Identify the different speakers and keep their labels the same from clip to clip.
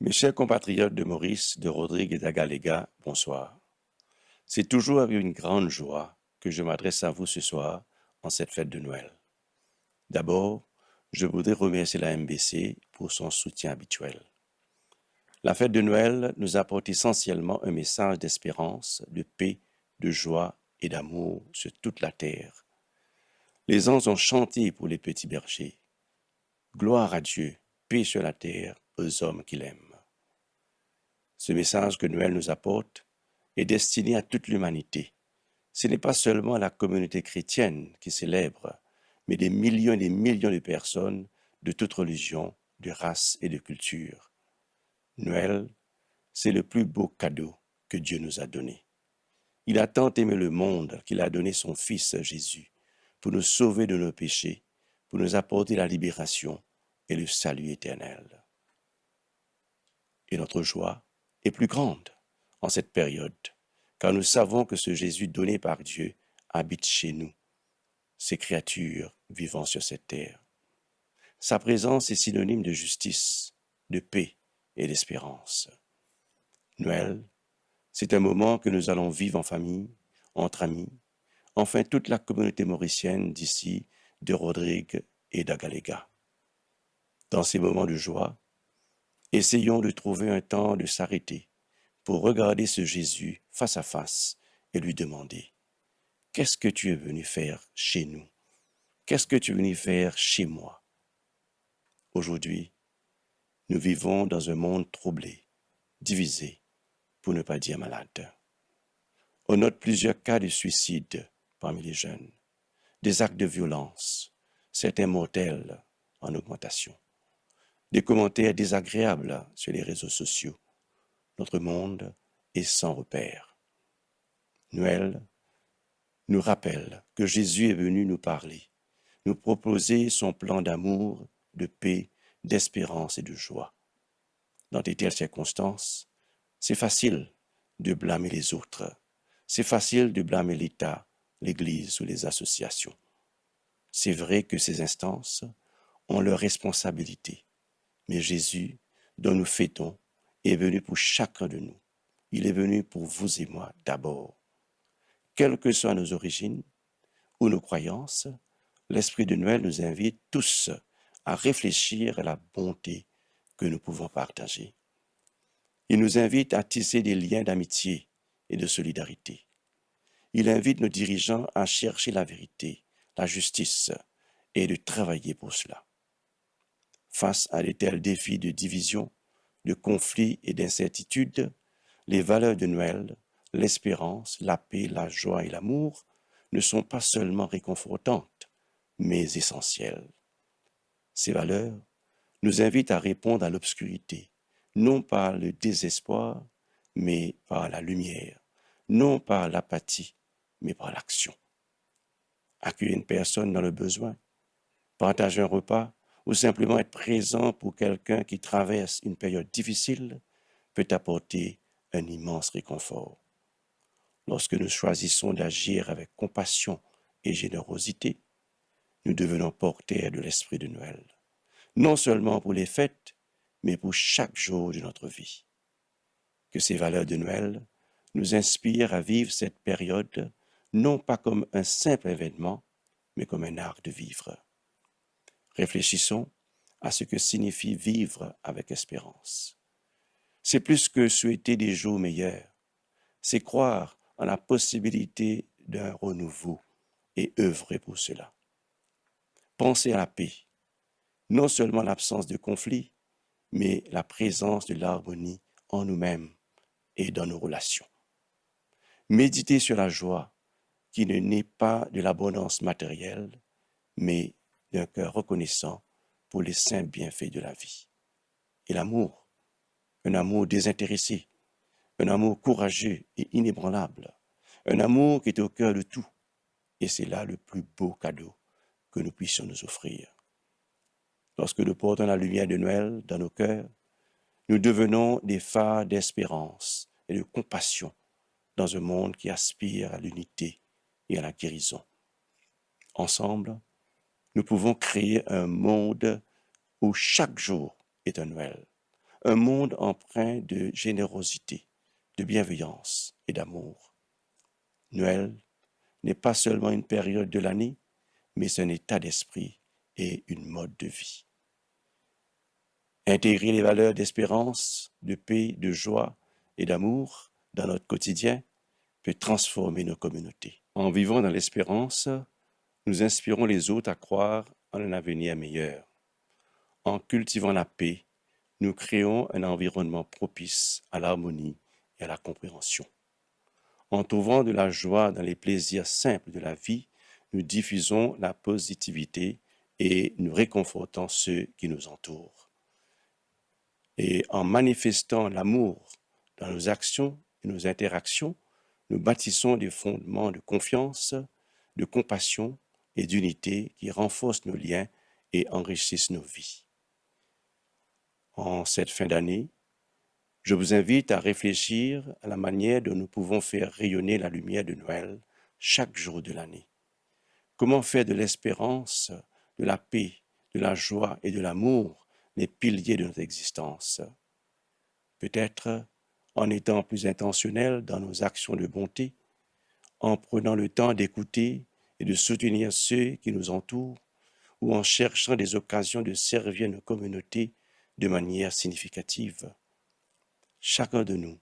Speaker 1: Mes chers compatriotes de Maurice, de Rodrigue et d'Agaléga, bonsoir. C'est toujours avec une grande joie que je m'adresse à vous ce soir en cette fête de Noël. D'abord, je voudrais remercier la MBC pour son soutien habituel. La fête de Noël nous apporte essentiellement un message d'espérance, de paix, de joie et d'amour sur toute la terre. Les anges ont chanté pour les petits bergers. Gloire à Dieu, paix sur la terre aux hommes qu'il aime. Ce message que Noël nous apporte est destiné à toute l'humanité. Ce n'est pas seulement la communauté chrétienne qui célèbre, mais des millions et des millions de personnes de toute religion, de race et de culture. Noël, c'est le plus beau cadeau que Dieu nous a donné. Il a tant aimé le monde qu'il a donné son Fils Jésus pour nous sauver de nos péchés, pour nous apporter la libération et le salut éternel. Et notre joie est plus grande en cette période, car nous savons que ce Jésus donné par Dieu habite chez nous, ces créatures vivant sur cette terre. Sa présence est synonyme de justice, de paix et d'espérance. Noël, c'est un moment que nous allons vivre en famille, entre amis, enfin toute la communauté mauricienne d'ici, de Rodrigue et d'Agaléga. Dans ces moments de joie, essayons de trouver un temps de s'arrêter pour regarder ce Jésus face à face et lui demander: qu'est-ce que tu es venu faire chez nous? Qu'est-ce que tu es venu faire chez moi? Aujourd'hui, nous vivons dans un monde troublé, divisé, pour ne pas dire malade. On note plusieurs cas de suicide parmi les jeunes, des actes de violence, certains mortels en augmentation, des commentaires désagréables sur les réseaux sociaux. Notre monde est sans repère. Noël nous rappelle que Jésus est venu nous parler, nous proposer son plan d'amour, de paix, d'espérance et de joie. Dans de telles circonstances, c'est facile de blâmer les autres. C'est facile de blâmer l'État, l'Église ou les associations. C'est vrai que ces instances ont leurs responsabilités, mais Jésus, dont nous fêtons, est venu pour chacun de nous. Il est venu pour vous et moi d'abord. Quelles que soient nos origines ou nos croyances, l'Esprit de Noël nous invite tous à réfléchir à la bonté que nous pouvons partager. Il nous invite à tisser des liens d'amitié et de solidarité. Il invite nos dirigeants à chercher la vérité, la justice et de travailler pour cela. Face à de tels défis de division, de conflits et d'incertitudes, les valeurs de Noël, l'espérance, la paix, la joie et l'amour ne sont pas seulement réconfortantes, mais essentielles. Ces valeurs nous invitent à répondre à l'obscurité, non par le désespoir, mais par la lumière, non par l'apathie, mais par l'action. Accueillir une personne dans le besoin, partager un repas ou simplement être présent pour quelqu'un qui traverse une période difficile peut apporter un immense réconfort. Lorsque nous choisissons d'agir avec compassion et générosité, nous devenons porteurs de l'esprit de Noël, non seulement pour les fêtes, mais pour chaque jour de notre vie. Que ces valeurs de Noël nous inspirent à vivre cette période non pas comme un simple événement, mais comme un art de vivre. Réfléchissons à ce que signifie vivre avec espérance. C'est plus que souhaiter des jours meilleurs, c'est croire en la possibilité d'un renouveau et œuvrer pour cela. Penser à la paix, non seulement l'absence de conflit, mais la présence de l'harmonie en nous-mêmes et dans nos relations. Méditer sur la joie qui ne naît pas de l'abondance matérielle, mais d'un cœur reconnaissant pour les saints bienfaits de la vie. Et l'amour, un amour désintéressé, un amour courageux et inébranlable, un amour qui est au cœur de tout. Et c'est là le plus beau cadeau que nous puissions nous offrir. Lorsque nous portons la lumière de Noël dans nos cœurs, nous devenons des phares d'espérance et de compassion dans un monde qui aspire à l'unité et à la guérison. Ensemble, nous pouvons créer un monde où chaque jour est un Noël, un monde empreint de générosité, de bienveillance et d'amour. Noël n'est pas seulement une période de l'année, mais c'est un état d'esprit et une mode de vie. Intégrer les valeurs d'espérance, de paix, de joie et d'amour dans notre quotidien peut transformer nos communautés. En vivant dans l'espérance, nous inspirons les autres à croire en un avenir meilleur. En cultivant la paix, nous créons un environnement propice à l'harmonie et à la compréhension. En trouvant de la joie dans les plaisirs simples de la vie, nous diffusons la positivité et nous réconfortons ceux qui nous entourent. Et en manifestant l'amour dans nos actions et nos interactions, nous bâtissons des fondements de confiance, de compassion et d'unité qui renforcent nos liens et enrichissent nos vies. En cette fin d'année, je vous invite à réfléchir à la manière dont nous pouvons faire rayonner la lumière de Noël chaque jour de l'année. Comment faire de l'espérance, de la paix, de la joie et de l'amour les piliers de notre existence. Peut-être en étant plus intentionnels dans nos actions de bonté, en prenant le temps d'écouter et de soutenir ceux qui nous entourent, ou en cherchant des occasions de servir nos communautés de manière significative. Chacun de nous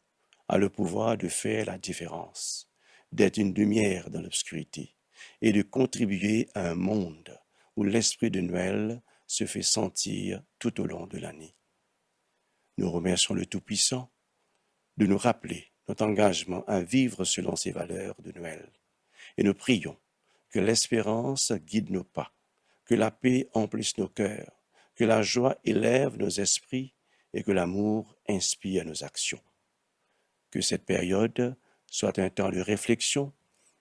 Speaker 1: a le pouvoir de faire la différence, d'être une lumière dans l'obscurité et de contribuer à un monde où l'esprit de Noël se fait sentir tout au long de l'année. Nous remercions le Tout-Puissant de nous rappeler notre engagement à vivre selon ces valeurs de Noël. Et nous prions que l'espérance guide nos pas, que la paix emplisse nos cœurs, que la joie élève nos esprits et que l'amour inspire nos actions. Que cette période soit un temps de réflexion,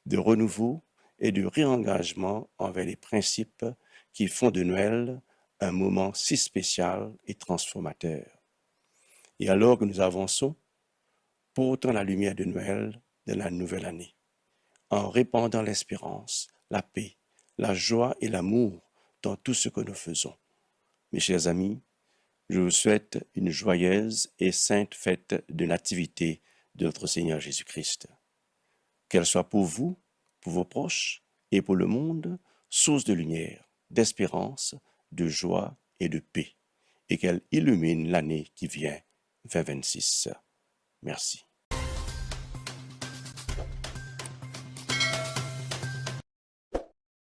Speaker 1: de renouveau et de réengagement envers les principes qui font de Noël un moment si spécial et transformateur. Et alors que nous avançons, portons la lumière de Noël de la nouvelle année, en répandant l'espérance, la paix, la joie et l'amour dans tout ce que nous faisons. Mes chers amis, je vous souhaite une joyeuse et sainte fête de nativité de notre Seigneur Jésus-Christ. Qu'elle soit pour vous, pour vos proches et pour le monde, source de lumière, d'espérance, de joie et de paix, et qu'elle illumine l'année qui vient, 2026. Merci.